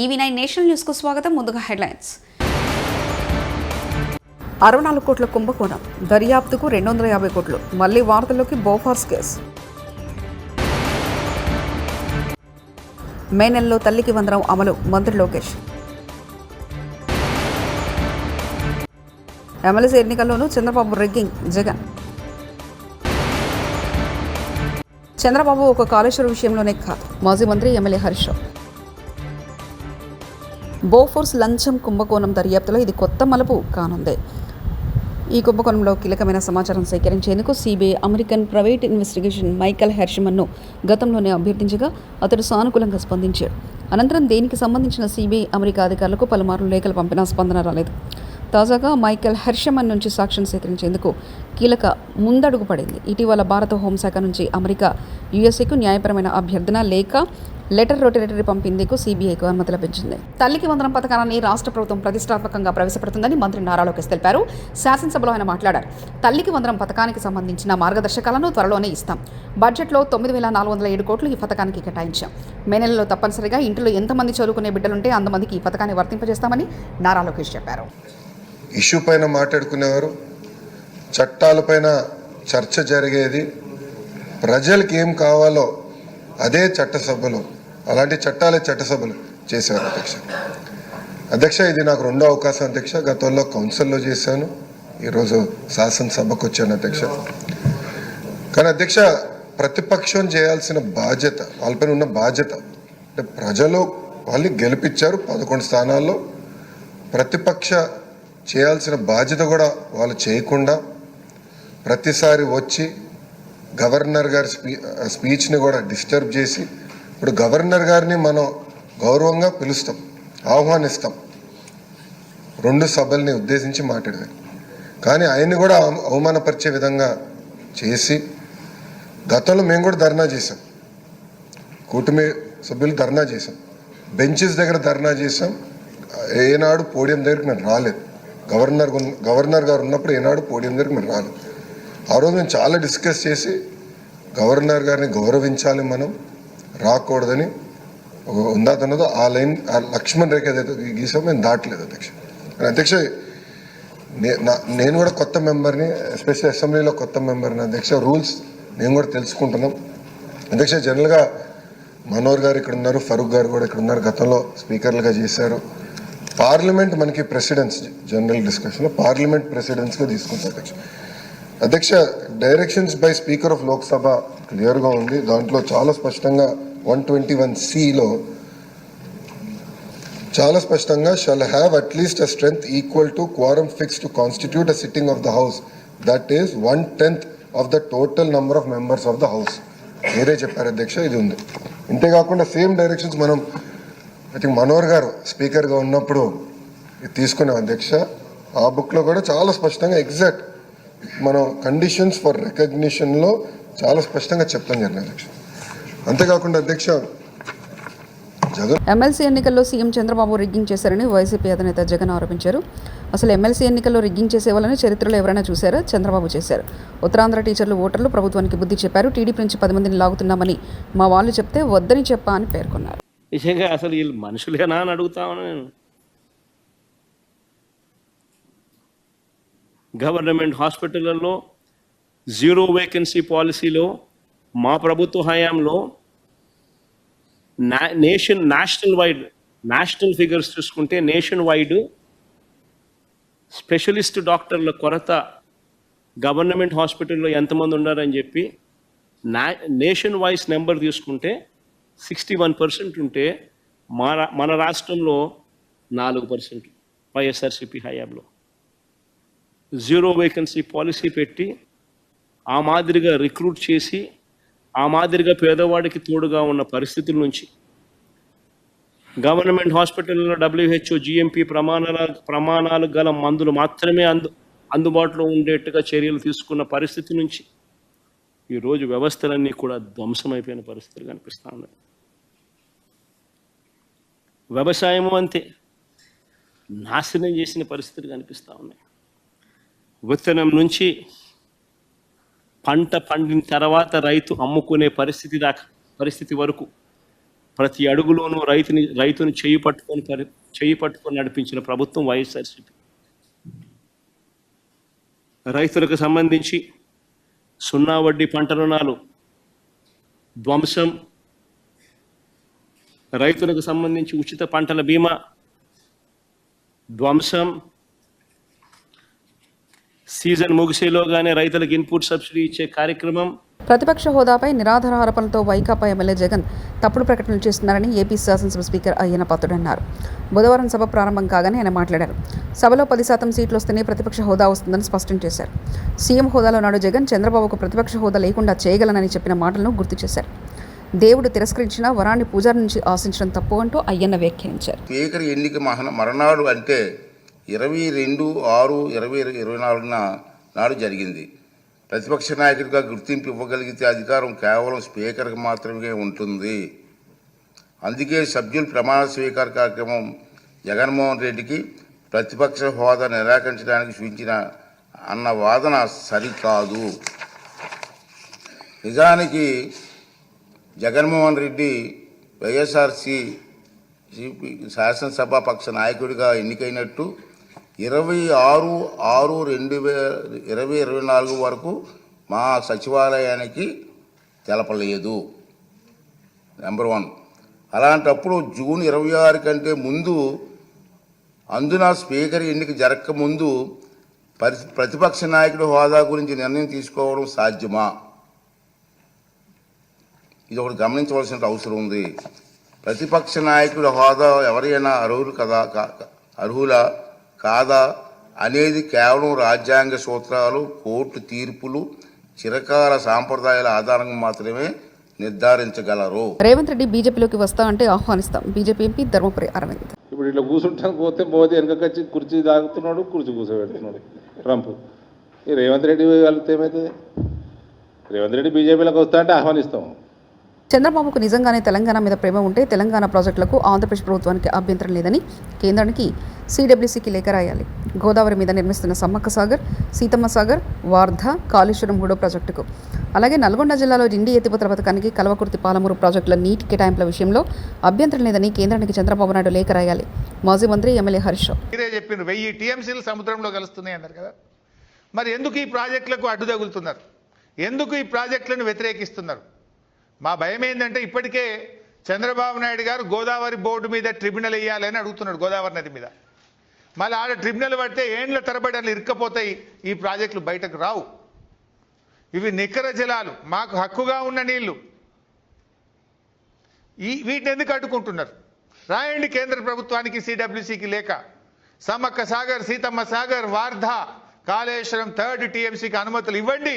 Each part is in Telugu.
EV9 నేషనల్ న్యూస్ కు స్వాగతం. ముందుగా హెడ్లైన్స్. 64 కోట్ల కుంభకోణం దర్యాప్తుకు 250 కోట్లు. మళ్లీ వార్తల్లోకి బోఫార్స్ కేసు. మే నెలలో తల్లికి వందనం అమలు మంత్రి లోకేష్. ఎమ్మెల్సీ ఎన్నికల్లోనూ చంద్రబాబు రెగ్గింగ్ జగన్. చంద్రబాబు ఒక కాళేశ్వరం విషయంలోనే కాదు, మాజీ మంత్రి ఎమ్మెల్యే హరీష్ రావు. బోఫోర్స్ లంచం కుంభకోణం దర్యాప్తులో ఇది కొత్త మలుపు కానుంది. ఈ కుంభకోణంలో కీలకమైన సమాచారం సేకరించేందుకు CBI American private investigation Michael హెర్షమన్ను గతంలోనే అభ్యర్థించగా అతడు సానుకూలంగా స్పందించాడు. అనంతరం దీనికి సంబంధించిన సిబిఐ అమెరికా అధికారులకు పలుమార్లు లేఖలు పంపినా స్పందన రాలేదు. తాజాగా మైకల్ హెర్షమన్ నుంచి సాక్ష్యం సేకరించేందుకు కీలక ముందడుగు పడింది. ఇటీవల భారత హోంశాఖ నుంచి అమెరికా యుఎస్ఏకు న్యాయపరమైన అభ్యర్థన లేక లెటర్ రొటేటరీ పంపిందేకు సిబిఐకు అనుమతి లభించింది. తల్లికి వందనం పథకాన్ని రాష్ట్ర ప్రభుత్వం ప్రతిష్టాత్మకంగా ప్రవేశపెడుతుందని మంత్రి నారా లోకేష్ తెలిపారు. శాసనసభలో ఆయన మాట్లాడారు. తల్లికి వందనం పథకానికి సంబంధించిన మార్గదర్శకాలను త్వరలోనే ఇస్తాం. బడ్జెట్లో 9,407 కోట్లు ఈ పథకానికి కేటాయించాం. మే నెలలో తప్పనిసరిగా ఇంటిలో ఎంతమంది చదువుకునే బిడ్డలుంటే అంతమందికి ఈ పథకాన్ని వర్తింపజేస్తామని నారా లోకేష్ చెప్పారు. ఇష్యూ పైన మాట్లాడుకునేవారు, చట్టాలపైన చర్చ జరిగేది, ప్రజలకు ఏం కావాలో అదే చట్టసభలు, అలాంటి చట్టాలే చట్టసభలు చేశారు. అధ్యక్ష ఇది నాకు రెండో అవకాశం అధ్యక్ష. గతంలో కౌన్సిల్లో చేశాను, ఈరోజు శాసనసభకు వచ్చాను అధ్యక్ష. కానీ అధ్యక్ష ప్రతిపక్షం చేయాల్సిన బాధ్యత, వాళ్ళపైన ఉన్న బాధ్యత అంటే ప్రజలు వాళ్ళని గెలిపించారు 11 స్థానాల్లో. ప్రతిపక్ష చేయాల్సిన బాధ్యత కూడా వాళ్ళు చేయకుండా ప్రతిసారి వచ్చి గవర్నర్ గారి స్పీచ్ని కూడా డిస్టర్బ్ చేసి, ఇప్పుడు గవర్నర్ గారిని మనం గౌరవంగా పిలుస్తాం, ఆహ్వానిస్తాం 2 సభల్ని ఉద్దేశించి మాట్లాడారు. కానీ ఆయన్ని కూడా అవమానపరిచే విధంగా చేసి, గతంలో మేము కూడా ధర్నా చేసాం, కూటమి సభ్యులు ధర్నా చేసాం, బెంచెస్ దగ్గర ధర్నా చేసాం. ఏనాడు పోడియం దగ్గరికి మేము రాలేదు. గవర్నర్ గారు ఉన్నప్పుడు ఏనాడు పోడియం దగ్గరికి మేము రాలేదు. ఆ రోజు మేము చాలా డిస్కస్ చేసి గవర్నర్ గారిని గౌరవించాలి, మనం రాకూడదని ఉందా తనదో ఆ లైన్, ఆ లక్ష్మణ్ రేఖ ఏదైతే గీసామో మేము దాటలేదు అధ్యక్ష. అధ్యక్ష నేను కూడా కొత్త మెంబర్ని, ఎస్పెషల్లీ అసెంబ్లీలో కొత్త మెంబర్ని అధ్యక్ష. రూల్స్ నేను కూడా తెలుసుకుంటున్నాం అధ్యక్ష. జనరల్గా మనోహర్ గారు ఇక్కడ ఉన్నారు, ఫరూక్ గారు కూడా ఇక్కడ ఉన్నారు, గతంలో స్పీకర్లుగా చేశారు. పార్లమెంట్ మనకి ప్రెసిడెన్స్, జనరల్ డిస్కషన్లో పార్లమెంట్ ప్రెసిడెన్స్గా తీసుకుంటారు అధ్యక్ష. అధ్యక్ష directions by speaker of Lok Sabha క్లియర్గా ఉంది. దాంట్లో చాలా స్పష్టంగా 121(c)లో చాలా స్పష్టంగా shall have at least a strength equal to క్వారం fix to constitute a sitting of the house, that is 1/10 of the total number of members of the house. మీరే చెప్పారు అధ్యక్ష, ఇది ఉంది. ఇంతేకాకుండా సేమ్ డైరెక్షన్స్ మనం ఐ థింక్ మనోహర్ గారు స్పీకర్గా ఉన్నప్పుడు తీసుకున్నాం అధ్యక్ష. ఆ బుక్లో కూడా చాలా స్పష్టంగా ఎగ్జాక్ట్ మనం కండిషన్స్ ఫర్ రికగ్నిషన్లో చాలా స్పష్టంగా చెప్తాం జరిగింది అధ్యక్ష. అంతేకాకుండా అధ్యక్ష ఎమ్మెల్సీ ఎన్నికల్లో సీఎం చంద్రబాబు రిగ్గింగ్ చేశారని వైసీపీ అధినేత జగన్ ఆరోపించారు. అసలు ఎమ్మెల్సీ ఎన్నికల్లో రిగ్గింగ్ చేసేవాళ్ళని చరిత్రలో ఎవరైనా చూశారా? చంద్రబాబు చేశారు. ఉత్తరాంధ్ర టీచర్లు ఓటర్లు ప్రభుత్వానికి బుద్ధి చెప్పారు. టీడీపీ నుంచి 10 మందిని లాగుతున్నామని మా వాళ్ళు చెప్తే వద్దని చెప్పా అని పేర్కొన్నారు. నిజంగా అసలు వీళ్ళు మనుషులేనా అని అడుగుతామని నేను. గవర్నమెంట్ హాస్పిటళ్ళల్లో 0 వేకెన్సీ పాలసీలో మా ప్రభుత్వ హయాంలో నేషనల్ ఫిగర్స్ చూసుకుంటే నేషన్ వైడ్ స్పెషలిస్ట్ డాక్టర్ల కొరత గవర్నమెంట్ హాస్పిటల్లో ఎంతమంది ఉన్నారని చెప్పి నేషన్ వైజ్ నెంబర్ తీసుకుంటే 61% ఉంటే మన రాష్ట్రంలో 4% వైఎస్ఆర్సీపీ హయాంలో 0 వేకెన్సీ పాలసీ పెట్టి ఆ మాదిరిగా రిక్రూట్ చేసి ఆ మాదిరిగా పేదవాడికి తోడుగా ఉన్న పరిస్థితుల నుంచి గవర్నమెంట్ హాస్పిటల్లో WHO GMP ప్రమాణాలు గల మందులు మాత్రమే అందుబాటులో ఉండేట్టుగా చర్యలు తీసుకున్న పరిస్థితి నుంచి ఈరోజు వ్యవస్థలన్నీ కూడా ధ్వంసమైపోయిన పరిస్థితులు కనిపిస్తూ ఉన్నాయి. వ్యవసాయము అంతే నాశనం చేసిన పరిస్థితులు కనిపిస్తూ ఉన్నాయి. విత్తనం నుంచి పంట పండిన తర్వాత రైతు అమ్ముకునే పరిస్థితి వరకు ప్రతి అడుగులోనూ రైతుని చేయి పట్టుకొని నడిపించిన ప్రభుత్వం వైఎస్ఆర్సీపీ. రైతులకు సంబంధించి సున్నా వడ్డీ పంట రుణాలు ధ్వంసం, రైతులకు సంబంధించి ఉచిత పంటల బీమా ధ్వంసం, సీజన్ ముగిసేలోగానే రైతులకు ఇన్పుట్ సబ్సిడీ ఇచ్చే కార్యక్రమం. ప్రతిపక్ష హోదాపై నిరాధార ఆరోపణలతో వైకాపా ఎమ్మెల్యే జగన్ తప్పుడు ప్రకటనలు చేస్తున్నారని ఏపీ శాసనసభ స్పీకర్ అయ్యన్న పాత్రుడు అన్నారు. బుధవారం సభ ప్రారంభం కాగానే ఆయన మాట్లాడారు. సభలో 10% సీట్లు వస్తేనే ప్రతిపక్ష హోదా వస్తుందని స్పష్టం చేశారు. సీఎం హోదాలో నాడు జగన్ చంద్రబాబుకు ప్రతిపక్ష హోదా లేకుండా చేయగలనని చెప్పిన మాటలను గుర్తు చేశారు. దేవుడు తిరస్కరించిన వరాన్ని పూజారి నుంచి ఆశించడం తప్పు అంటూ అయ్యన్న వ్యాఖ్యానించారు. స్పీకర్ ఎన్నిక మరణాడు అంటే 22/6/2024 నాడు జరిగింది. ప్రతిపక్ష నాయకుడిగా గుర్తింపు ఇవ్వగలిగితే అధికారం కేవలం స్పీకర్కి మాత్రమే ఉంటుంది. అందుకే సభ్యుల ప్రమాణ స్వీకార కార్యక్రమం జగన్మోహన్ రెడ్డికి ప్రతిపక్ష హోదా నిరాకరించడానికి సూచించిన అన్న వాదన సరికాదు. నిజానికి జగన్మోహన్ రెడ్డి వైఎస్ఆర్సీపీ శాసనసభాపక్ష నాయకుడిగా ఎన్నికైనట్టు 26/6/2024 వరకు మా సచివాలయానికి తెలపలేదు. నెంబర్ 1. అలాంటప్పుడు జూన్ 26 కంటే ముందు, అందున స్పీకర్ ఎన్నిక జరగకముందు ప్రతిపక్ష నాయకుడి హోదా గురించి నిర్ణయం తీసుకోవడం సాధ్యమా? ఇది ఒకటి గమనించవలసిన అవసరం ఉంది. ప్రతిపక్ష నాయకుడి హోదా ఎవరైనా అర్హులా కాదా అనేది కేవలం రాజ్యాంగ సూత్రాలు, కోర్టు తీర్పులు, చిరకాల సాంప్రదాయాల ఆధారంగా మాత్రమే నిర్ధారించగలరు. రేవంత్ రెడ్డి బీజేపీలోకి వస్తా అంటే ఆహ్వానిస్తాం. BJP MP Dharmapuri Arvind. ఇప్పుడు ఇట్లా కూర్చుంటాను పోతే మోదీ వెనకచ్చి కుర్చీ తాగుతున్నాడు, కుర్చీ కూర్చోబెడుతున్నాడు ట్రంప్. ఈ రేవంత్ రెడ్డి వెళ్తే ఏమవుతుంది? రేవంత్ రెడ్డి బీజేపీలోకి వస్తా అంటే ఆహ్వానిస్తాం. చంద్రబాబుకు నిజంగానే తెలంగాణ మీద ప్రేమ ఉంటే తెలంగాణ ప్రాజెక్టులకు ఆంధ్రప్రదేశ్ ప్రభుత్వానికి అభ్యంతరం లేదని కేంద్రానికి సిడబ్ల్యూసీకి లేఖ రాయాలి. గోదావరి మీద నిర్మిస్తున్న సమ్మక్క సాగర్, సీతమ్మ సాగర్, వార్ధ, కాళేశ్వరం 3వ ప్రాజెక్టుకు, అలాగే నల్గొండ జిల్లాలో డిండి ఎత్తిపోతల పథకానికి కల్వకుర్తి, పాలమూరు ప్రాజెక్టుల నీటి కేటాయింపుల విషయంలో అభ్యంతరం లేదని కేంద్రానికి చంద్రబాబు నాయుడు లేఖ రాయాలి. మాజీ మంత్రి ఎమ్మెల్యే హరీష్ రావు మీరే చెప్పిన 1000 టీఎంసీలు సముద్రంలో కలుస్తున్నాయి అన్నారు కదా. మరి ఎందుకు ఈ ప్రాజెక్టులకు అడ్డు తగులుతున్నారు? ఎందుకు ఈ ప్రాజెక్టులను వ్యతిరేకిస్తున్నారు? మా భయం ఏంటంటే ఇప్పటికే చంద్రబాబు నాయుడు గారు గోదావరి బోర్డు మీద ట్రిబ్యునల్ వేయాలని అడుగుతున్నాడు. గోదావరి నది మీద మళ్ళీ ఆడ ట్రిబ్యునల్ పడితే ఏండ్ల తరబడి అట్లా ఇరుక్కపోతాయి, ఈ ప్రాజెక్టులు బయటకు రావు. ఇవి నికర జలాలు, మాకు హక్కుగా ఉన్న నీళ్లు. వీటిని ఎందుకు అడ్డుకుంటున్నారు? రాయండి కేంద్ర ప్రభుత్వానికి, సిడబ్ల్యూసీకి లేఖ. సమ్మక్క సాగర్, సీతమ్మ సాగర్, వార్ధ, కాళేశ్వరం 3rd టీఎంసీకి అనుమతులు ఇవ్వండి,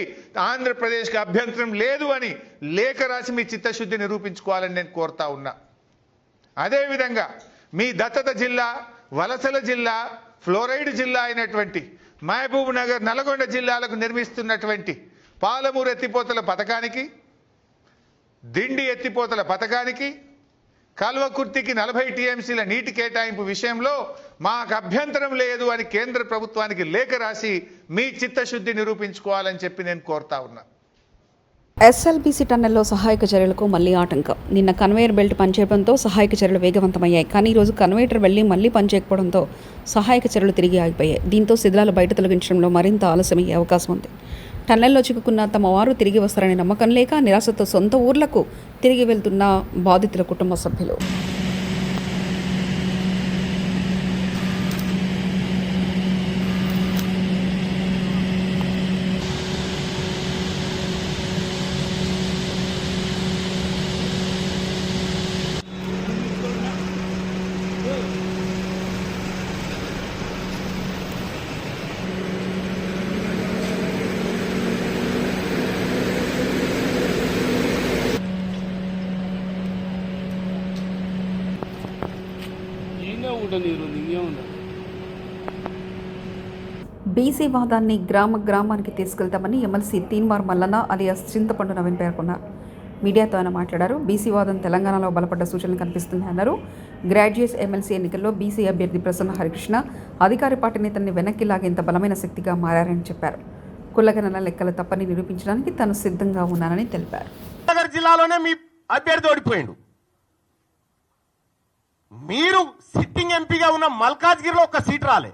ఆంధ్రప్రదేశ్కి అభ్యంతరం లేదు అని లేఖ రాసి మీ చిత్తశుద్ధి నిరూపించుకోవాలని నేను కోరుతా ఉన్నా. అదేవిధంగా మీ దత్తత జిల్లా, వలసల జిల్లా, ఫ్లోరైడ్ జిల్లా అయినటువంటి మహబూబ్ నగర్, నల్గొండ జిల్లాలకు నిర్మిస్తున్నటువంటి పాలమూరు ఎత్తిపోతల పథకానికి, దిండి ఎత్తిపోతల పథకానికి, కల్వకుర్తికి 40 టీఎంసీల నీటి కేటాయింపు విషయంలో మాకు అభ్యంతరం లేదు అని కేంద్ర ప్రభుత్వానికి లేఖ రాసి మీ చిత్తశుద్ధి నిరూపించుకోవాలని చెప్పి నేను కోరుతా ఉన్నా. ఎస్ఎల్బీసీ టన్నెల్లో సహాయక చర్యలకు మళ్లీ ఆటంకం. నిన్న కన్వేయర్ బెల్ట్ పనిచేయడంతో సహాయక చర్యలు వేగవంతమయ్యాయి. కానీ ఈరోజు కన్వేయర్ వెళ్లి మళ్లీ పనిచేయకపోవడంతో సహాయక చర్యలు తిరిగి ఆగిపోయాయి. దీంతో శిథిలాలు బయట తొలగించడంలో మరింత ఆలస్యమయ్యే అవకాశం ఉంది. టన్నెల్లో చిక్కుకున్న తమ వారు తిరిగి వస్తారనే నమ్మకం లేక నిరాశతో సొంత ఊర్లకు తిరిగి వెళ్తున్న బాధితుల కుటుంబ సభ్యులు. బీసీ వాదాన్ని గ్రామానికి తీసుకెళ్తామని ఎమ్మెల్సీ తీన్మార్ మల్లన్న అలియాస్ చింతపండు నవీన్ పేర్కొన్నారు. మీడియాతో ఆయన మాట్లాడారు. బీసీ వాదం తెలంగాణలో బలపడ్డ సూచనలు కనిపిస్తున్నాయి అన్నారు. గ్రాడ్యుయేట్స్ ఎమ్మెల్సీ ఎన్నికల్లో బీసీ అభ్యర్థి ప్రసన్న హరికృష్ణ అధికార పార్టీ నేతల్ని వెనక్కి లాగేంత బలమైన శక్తిగా మారారని చెప్పారు. కులగణన లెక్కలు తప్పని నిరూపించడానికి తాను సిద్ధంగా ఉన్నానని తెలిపారు. జిల్లాలోనే మీ అభ్యర్థి ఓడిపోయిండు. మీరు సిట్టింగ్ ఎంపీగా ఉన్న మల్కాజ్గిరిలో ఒక్క సీట్ రాలే.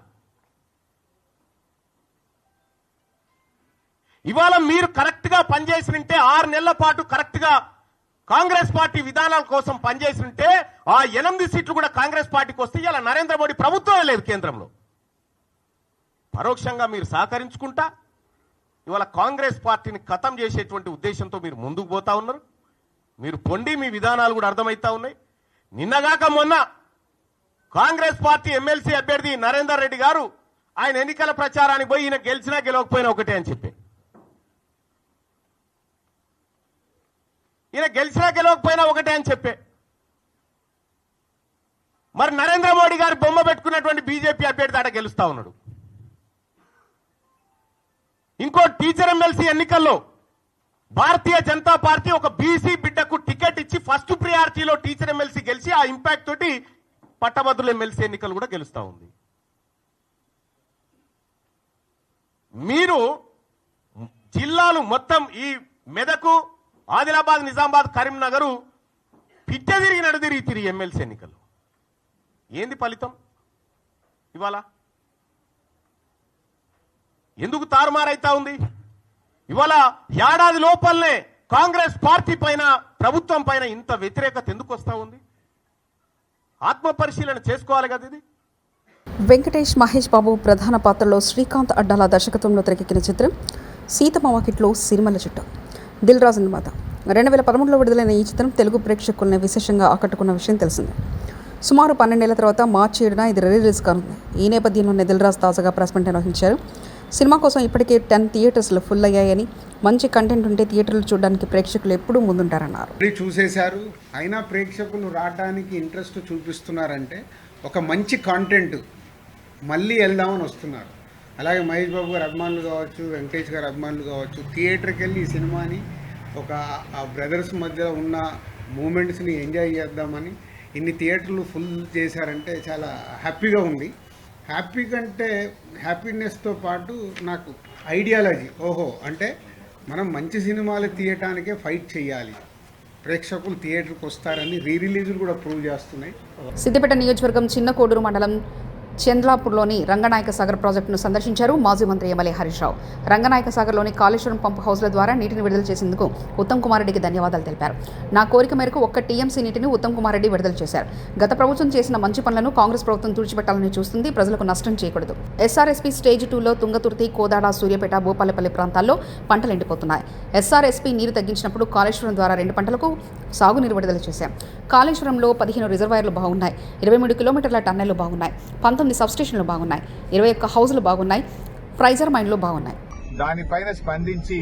ఇవాళ మీరు కరెక్ట్ గా పనిచేసినంటే 6 నెలల పాటు కరెక్ట్ గా కాంగ్రెస్ పార్టీ విధానాల కోసం పనిచేసినంటే ఆ 8 సీట్లు కూడా కాంగ్రెస్ పార్టీకి వస్తే ఇలా నరేంద్ర మోడీ ప్రభుత్వమే లేదు కేంద్రంలో. పరోక్షంగా మీరు సహకరించుకుంటా ఇవాళ కాంగ్రెస్ పార్టీని ఖతం చేసేటువంటి ఉద్దేశంతో మీరు ముందుకు పోతా ఉన్నారు. మీరు పొండి మీ విధానాలు కూడా అర్థమవుతా ఉన్నాయి. నిన్నగాక మొన్న కాంగ్రెస్ పార్టీ ఎమ్మెల్సీ అభ్యర్థి నరేందర్ రెడ్డి గారు ఆయన ఎన్నికల ప్రచారానికి పోయి ఈయన గెలిచినా గెలవకపోయినా ఒకటే అని చెప్పి, ఈయన గెలిచినా గెలవకపోయినా ఒకటే అని చెప్పే, మరి నరేంద్ర మోడీ గారు బొమ్మ పెట్టుకున్నటువంటి బీజేపీ అభ్యర్థి ఆడ గెలుస్తా ఉన్నాడు. ఇంకో టీచర్ ఎమ్మెల్సీ ఎన్నికల్లో భారతీయ జనతా పార్టీ ఒక బీసీ బిడ్డకు టికెట్ ఇచ్చి ఫస్ట్ ప్రియారిటీలో టీచర్ ఎమ్మెల్సీ గెలిచి ఆ ఇంపాక్ట్ తోటి పట్టభద్రుల ఎమ్మెల్సీ ఎన్నికలు కూడా గెలుస్తా ఉంది. మీరు జిల్లాలు మొత్తం ఈ మెదకు, ఆదిలాబాద్, నిజామాబాద్, కరీంనగర్ పిట్ట తిరిగి నడుదిరిగి ఎమ్మెల్సీ ఎన్నికలు. ఏంది ఫలితం? ఇవాళ ఎందుకు తారుమారైతా ఉంది? ఇవాళ ఏడాది లోపలనే కాంగ్రెస్ పార్టీ పైన, ప్రభుత్వం పైన ఇంత వ్యతిరేకత ఎందుకు వస్తా ఉంది? ఆత్మ పరిశీలన చేసుకోవాలి కదా. ఇది వెంకటేష్, మహేష్ బాబు ప్రధాన పాత్రలో శ్రీకాంత్ అడ్డాల దర్శకత్వంలో తెరకెక్కిన చిత్రం సీతమ్మ వాకిట్లో సిరిమల్ల చెట్టు. దిల్ రాజు నిర్మాత. 2013లో విడుదలైన ఈ చిత్రం తెలుగు ప్రేక్షకుల్ని విశేషంగా ఆకట్టుకున్న విషయం తెలిసిందే. సుమారు 12 ఏళ్ల తర్వాత మార్చి 7న ఇది రిలీజ్ కానుంది. ఈ నేపథ్యంలోనే దిల్ రాజు తాజాగా ప్రెస్ మీట్ నిర్వహించారు. సినిమా కోసం ఇప్పటికే 10 థియేటర్స్లో ఫుల్ అయ్యాయని, మంచి కంటెంట్ ఉంటే థియేటర్లు చూడడానికి ప్రేక్షకులు ఎప్పుడూ ముందుంటారన్నారు. చూసేశారు, అయినా ప్రేక్షకులు రావడానికి ఇంట్రెస్ట్ చూపిస్తున్నారంటే ఒక మంచి కాంటెంట్ మళ్ళీ వెళ్దామని వస్తున్నారు. అలాగే మహేష్ బాబు గారు అభిమానులు కావచ్చు, వెంకటేష్ గారు అభిమానులు కావచ్చు, థియేటర్కి వెళ్ళి ఈ సినిమాని ఒక బ్రదర్స్ మధ్యలో ఉన్న మూమెంట్స్ని ఎంజాయ్ చేద్దామని ఇన్ని థియేటర్లు ఫుల్ చేశారంటే చాలా హ్యాపీగా ఉంది. హ్యాపీ కంటే హ్యాపీనెస్తో పాటు నాకు ఐడియాలజీ, ఓహో అంటే మనం మంచి సినిమాలు తీయటానికే ఫైట్ చేయాలి, ప్రేక్షకులు థియేటర్కి వస్తారని రిలీజులు కూడా ప్రూవ్ చేస్తున్నాయి. సిద్దిపేట నియోజకవర్గం చిన్న కోడూరు మండలం చంద్లాపూర్లోని రంగనాయక సాగర్ ప్రాజెక్టును సందర్శించారు మాజీ మంత్రి ఎమ్మెల్యే హరీష్ రావు. రంగనాయక సాగర్లోని కాళేశ్వరం పంప్ హౌస్ల ద్వారా నీటిని విడుదల చేసేందుకు ఉత్తమ్ కుమార్ రెడ్డికి ధన్యవాదాలు తెలిపారు. నా కోరిక మేరకు 1 టీఎంసీ నీటిని ఉత్తమ్ కుమార్ రెడ్డి విడుదల చేశారు. గత ప్రభుత్వం చేసిన మంచి పనులను కాంగ్రెస్ ప్రభుత్వం తుడిచిపెట్టాలని చూస్తుంది, ప్రజలకు నష్టం చేయకూడదు. ఎస్ఆర్ఎస్పీ స్టేజ్ 2లో తుంగతుర్తి, కోదాడ, సూర్యాపేట, భూపాలపల్లి ప్రాంతాల్లో పంటలు ఎండిపోతున్నాయి. ఎస్ఆర్ఎస్పీ నీరు తగ్గించినప్పుడు కాళేశ్వరం ద్వారా 2 పంటలకు సాగునీరు విడుదల చేశాం. కాళేశ్వరంలో 15 రిజర్వాయర్లు బాగున్నాయి, 23 కిలోమీటర్ల టన్నెళ్లు బాగున్నాయి, 19 సబ్స్టేషన్లు బాగున్నాయి, 21 హౌజులు బాగున్నాయి, ఫ్రైజర్ మైన్లు బాగున్నాయి. దానిపైన స్పందించి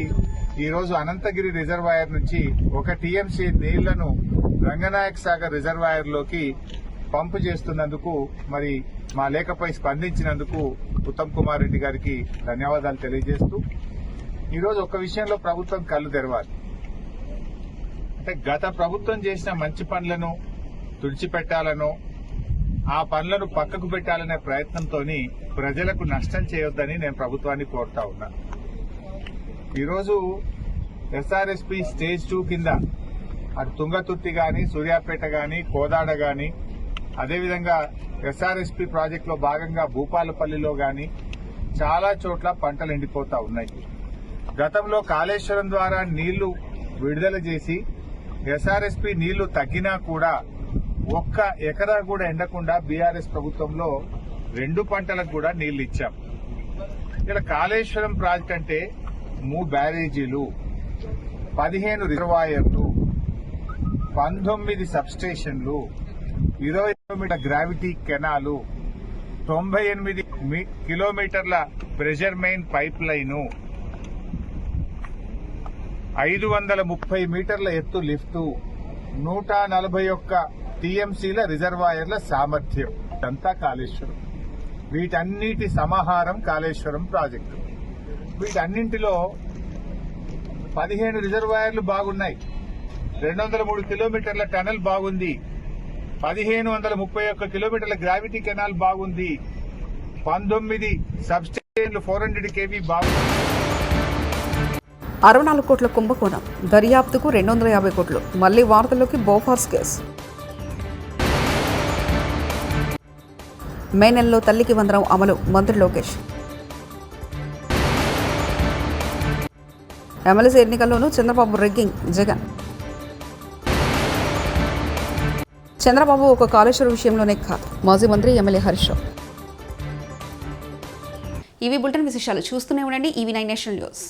ఈరోజు అనంతగిరి రిజర్వాయర్ నుంచి 1 టీఎంసీ నీళ్లను రంగనాయక సాగర్ రిజర్వాయర్లోకి పంపు చేస్తున్నందుకు, మరి మా లేఖపై స్పందించినందుకు ఉత్తమ్ కుమార్ రెడ్డి గారికి ధన్యవాదాలు తెలియజేస్తూ, ఈరోజు ఒక విషయంలో ప్రభుత్వం కళ్ళు తెరవాలి. అంటే గత ప్రభుత్వం చేసిన మంచి పనులను తుడిచిపెట్టాలనో, ఆ పనులను పక్కకు పెట్టాలనే ప్రయత్నంతో ప్రజలకు నష్టం చేయొద్దని నేను ప్రభుత్వాన్ని కోరుతా ఉన్నా. ఈరోజు ఎస్ఆర్ఎస్పీ స్టేజ్ 2 కింద అటు తుంగతుర్తి గాని, సూర్యాపేట గాని, కోదాడ గాని, అదేవిధంగా ఎస్ఆర్ఎస్పీ ప్రాజెక్టులో భాగంగా భూపాలపల్లిలో గాని చాలా చోట్ల పంటలు ఎండిపోతా ఉన్నాయి. గతంలో కాళేశ్వరం ద్వారా నీళ్లు విడుదల చేసి ఎస్ఆర్ఎస్పీ నీళ్లు తగ్గినా కూడా 1 ఎకరా కూడా ఎండకుండా బీఆర్ఎస్ ప్రభుత్వంలో 2 పంటలకు కూడా నీళ్లు ఇచ్చాం. ఇలా కాళేశ్వరం ప్రాజెక్ట్ అంటే 3 బ్యారేజీలు, 15 రిజర్వాయర్లు, 19 సబ్స్టేషన్లు, 20 కిలోమీటర్ గ్రావిటీ కెనాలు, 98 కిలోమీటర్ల ప్రెషర్ మెయిన్ పైప్ లైను, 530 మీటర్ల ఎత్తు లిఫ్టు, 141 టీఎంసీల రిజర్వాయర్ల సామర్థ్యం, ఇదంతా కాళేశ్వరం. వీటన్నిటి సమాహారం కాళేశ్వరం ప్రాజెక్టు. వీటన్నింటిలో 15 రిజర్వాయర్లు బాగున్నాయి, 203 కిలోమీటర్ల టనల్ బాగుంది, 1531 కిలోమీటర్ల గ్రావిటీ కెనాల్ బాగుంది, 19 సబ్స్టేషన్లు 400 kV బాగుంది. 64 కోట్ల కుంభకోణం, దర్యాప్తుకు 250 కోట్లు. మళ్లీ వార్తల్లోకి బోఫార్స్ కేసు. మే నెలలో తల్లికి వందనం అమలు మంత్రి లోకేష్. ఎమ్మెల్సీ ఎన్నికల్లోనూ చంద్రబాబు రెగ్గింగ్ జగన్. చంద్రబాబు ఒక కాళేశ్వరం విషయంలోనే కాదు, మాజీ మంత్రి ఎమ్మెల్యే హరీష్ రావు. ఇవి బులెటిన్ విశేషాలు. చూస్తూనే ఉండండి EV9 నేషనల్ న్యూస్.